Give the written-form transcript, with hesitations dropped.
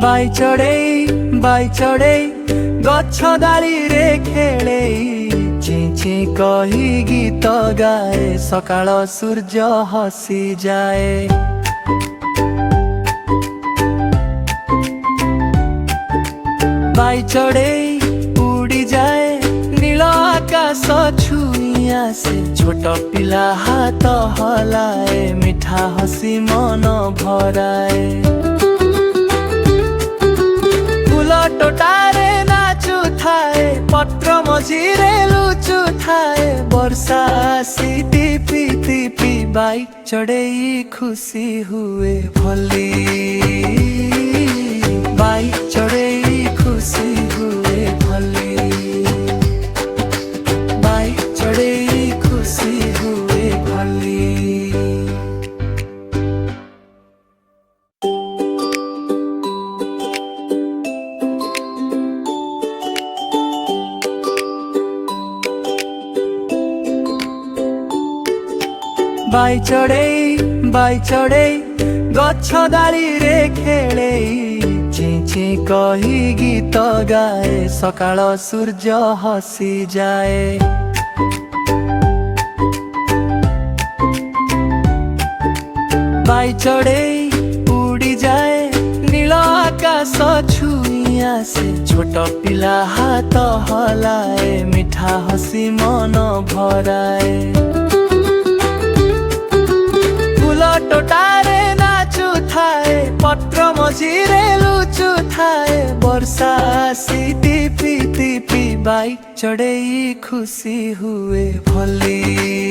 By चढ़े गछ डाली रे खेले ची ची कही गीत गाए सकाळ सूर्य हसी जाए। बाई चढ़े उड़ी जाए नील आकाश छुई आसे छोट पिला हाथ हलाए मिठा हसी मन भराए। टोटारे नाचु थाए पत्र मझिरे लुचु थाए वर्षा आसी टिपी टिपी बाइक चढ़े खुशी हुए भली। बाइक चढ़े खुशी हुए भली। बाइक चढ़े खुशी हुए भली। बाई चढ़े गछ डाली रे खेले ची ची कही गीत गाए सकाळ सूर्य हसी जाए। बाई चढ़े उड़ी जाए नील आकाश छुई आसे छोट पिला हाथ हलाए मिठा हसी मन भराए। टोटारे नाचु थाए पत्र मझिरे लुचु थाए वर्षा आसी टिपी टिपी बाइक चढ़े खुशी हुए भली।